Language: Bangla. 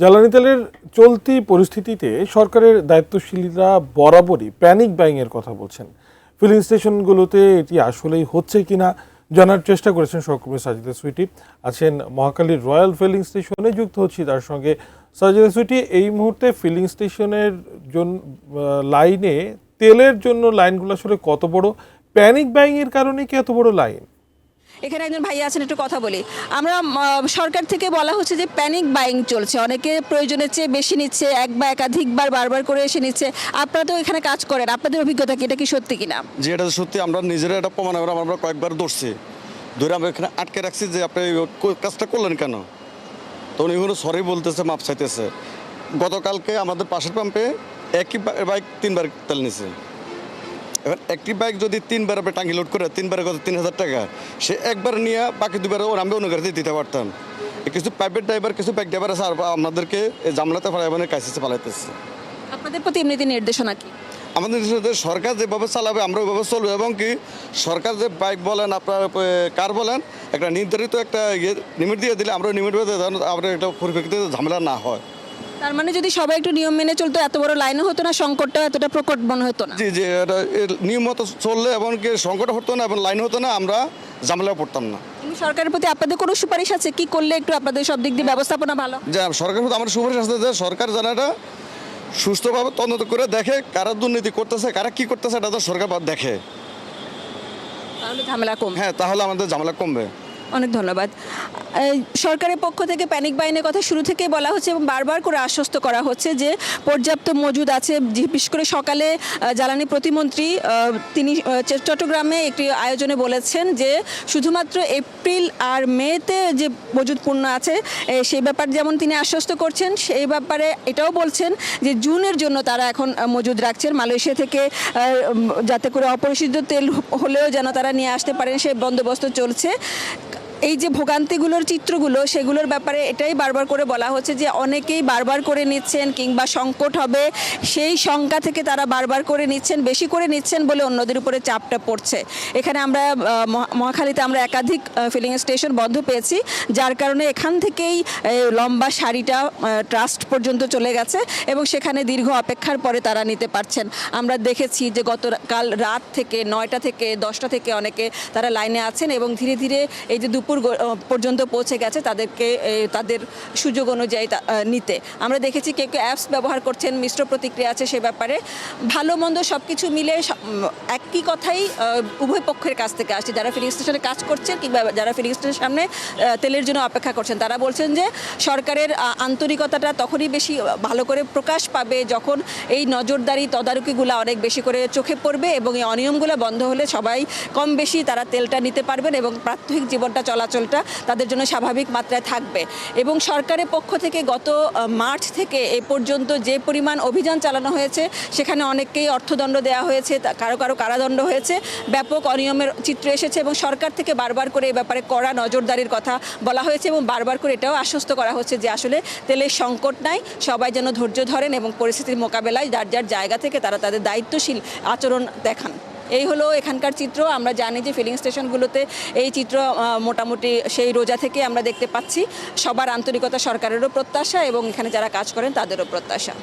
জ্বালানি তেলের চলতি পরিস্থিতিতে সরকারের দায়িত্বশীলরা বরাবরই প্যানিক বাইংয়ের কথা বলছেন। ফিলিং স্টেশনগুলোতে এটি আসলেই হচ্ছে কিনা জানার চেষ্টা করেছেন সহকর্মী সাজিদা সুইটি। আছেন মহাখালীর রয়্যাল ফিলিং স্টেশনে, যুক্ত হচ্ছি তার সঙ্গে। সাজিদা সুইটি, এই মুহূর্তে ফিলিং স্টেশনের জন্য লাইনে তেলের জন্য লাইনগুলো আসলে কত বড়? প্যানিক বাইংয়ের কারণে কি এত বড় লাইন? এখানে একজন ভাইয়া আছেন, একটু কথা বলি। আমরা সরকার থেকে বলা হচ্ছে যে প্যানিক বাইং চলছে, অনেকে প্রয়োজনের চেয়ে বেশি নিচ্ছে, এক বা একাধিকবার বারবার করে এসে নিচ্ছে। আপনারা তো এখানে কাজ করেন, আপনাদের অভিজ্ঞতা কি, এটা কি সত্যি কিনা? যে এটা সত্যি, আমরা নিজেরা এটা প্রমাণ আমরা কয়েকবার ধরে আমরা এখানে আটকে রাখছি যে আপনি কাজটা করলেন কেন। তো উনি এগুলো সরি বলতেছে, মাপ চাইতেছে। গতকালকে আমাদের পাশের পাম্পে একই বাইক 3বার তেল নিছে। এবার একটি বাইক যদি 3বার আপনি টাঙ্গি লোড করে 3বারে কত 3000 টাকা, সে একবার নিয়ে বাকি 2বার আমি অন্য গাড়িতে দিতে পারতাম। কিছু প্রাইভেট ড্রাইভার, কিছু বাইক ড্রাইভার আছে আমাদেরকে জামলাতে ফেলাইবানের কাছে পালাইতেছে। আপনাদের প্রতি এমনিতে নির্দেশনা কি? আমাদের সরকার যেভাবে চালাবে আমরা ওইভাবে চলবো, এবং কি সরকার যে বাইক বলেন আপনার কার বলেন একটা নির্ধারিত একটা লিমিট দিয়ে দিলে আমরা লিমিট আমরা একটা পরিপ্রেক্ষিতে ঝামেলা না হয়। তার মানে যদি সবাই একটু নিয়ম মেনে চলতো, এত বড় লাইনও হতো না, সংকটটাও এতটা প্রকট মনে হতো না। জি জি, এটা নিয়ম মতো চললে এবং কি সংকট হতো না এবং লাইন হতো না, আমরা ঝামেলা পড়তাম না। সরকারের প্রতি আপনাদের কোনো সুপারিশ আছে? কি করলে একটু আপনাদের সব দিক দিয়ে ব্যবস্থাপনা ভালো? যে সরকারের প্রতি আমার সুপারিশ আছে যে সরকার যেন এটা সুস্থভাবে তদন্ত করে দেখে কারা দুর্নীতি করতেছে, কারা কি করতেছে, এটা তো সরকার দেখে। তাহলে ঝামেলা কম। হ্যাঁ, তাহলে আমাদের ঝামেলা কমবে। অনেক ধন্যবাদ। সরকারের পক্ষ থেকে প্যানিক বাইনের কথা শুরু থেকেই বলা হচ্ছে এবং বারবার করে আশ্বস্ত করা হচ্ছে যে পর্যাপ্ত মজুদ আছে। বিশেষ করে সকালে জ্বালানি প্রতিমন্ত্রী তিনি চট্টগ্রামে একটি আয়োজনে বলেছেন যে শুধুমাত্র এপ্রিল আর মেতে যে মজুদ পূর্ণ আছে সেই ব্যাপার যেমন তিনি আশ্বস্ত করছেন, সেই ব্যাপারে এটাও বলছেন যে জুনের জন্য তারা এখন মজুদ রাখছেন। মালয়েশিয়া থেকে যাতে করে অপরিশোধিত তেল হলেও যেন তারা নিয়ে আসতে পারেন সেই বন্দোবস্ত চলছে। এই যে ভোগান্তিগুলোর চিত্রগুলো, সেগুলোর ব্যাপারে এটাই বারবার করে বলা হচ্ছে যে অনেকেই বারবার করে নিচ্ছেন কিংবা সংকট হবে সেই শঙ্কা থেকে তারা বারবার করে নিচ্ছেন, বেশি করে নিচ্ছেন বলে অন্যদের উপরে চাপটা পড়ছে। এখানে আমরা মহাখালীতে আমরা একাধিক ফিলিং স্টেশন বন্ধ পেয়েছি, যার কারণে এখান থেকেই লম্বা সারিটা ট্রাস্ট পর্যন্ত চলে গেছে এবং সেখানে দীর্ঘ অপেক্ষার পরে তারা নিতে পারছেন। আমরা দেখেছি যে গতকাল রাত থেকে 9টা থেকে 10টা থেকে অনেকে তারা লাইনে আছেন এবং ধীরে ধীরে এই যে দুপুর পর্যন্ত পৌঁছে গেছে তাদেরকে তাদের সুযোগ অনুযায়ী নিতে। আমরা দেখেছি কেউ কেউ অ্যাপস ব্যবহার করছেন, মিশ্র প্রতিক্রিয়া আছে সে ব্যাপারে। ভালো মন্দ সব কিছু মিলে একই কথাই উভয় পক্ষের কাছ থেকে আসছে, যারা ফিলিং স্টেশনে কাজ করছেন কিংবা যারা ফিলিং স্টেশনের সামনে তেলের জন্য অপেক্ষা করছেন। তারা বলছেন যে সরকারের আন্তরিকতাটা তখনই বেশি ভালো করে প্রকাশ পাবে যখন এই নজরদারি তদারকিগুলো অনেক বেশি করে চোখে পড়বে এবং এই অনিয়মগুলো বন্ধ হলে সবাই কম বেশি তারা তেলটা নিতে পারবেন এবং প্রাত্যহিক জীবনটা চলাচলটা তাদের জন্য স্বাভাবিক মাত্রায় থাকবে। এবং সরকারের পক্ষ থেকে গত মার্চ থেকে এ পর্যন্ত যে পরিমাণ অভিযান চালানো হয়েছে সেখানে অনেককেই অর্থদণ্ড দেওয়া হয়েছে, কারো কারো কারাদণ্ড হয়েছে, ব্যাপক অনিয়মের চিত্র এসেছে এবং সরকার থেকে বারবার করে এই ব্যাপারে কড়া নজরদারির কথা বলা হয়েছে এবং বারবার করে এটাও আশ্বস্ত করা হচ্ছে যে আসলে তেলের সংকট নাই, সবাই যেন ধৈর্য ধরেন এবং পরিস্থিতির মোকাবেলায় যার যার জায়গা থেকে তারা তাদের দায়িত্বশীল আচরণ দেখান। এই হলো এখানকার চিত্র। আমরা জানি যে ফিলিং স্টেশনগুলোতে এই চিত্র মোটামুটি সেই রোজা থেকে আমরা দেখতে পাচ্ছি। সবার আন্তরিকতা সরকারেরও প্রত্যাশা এবং এখানে যারা কাজ করেন তাদেরও প্রত্যাশা।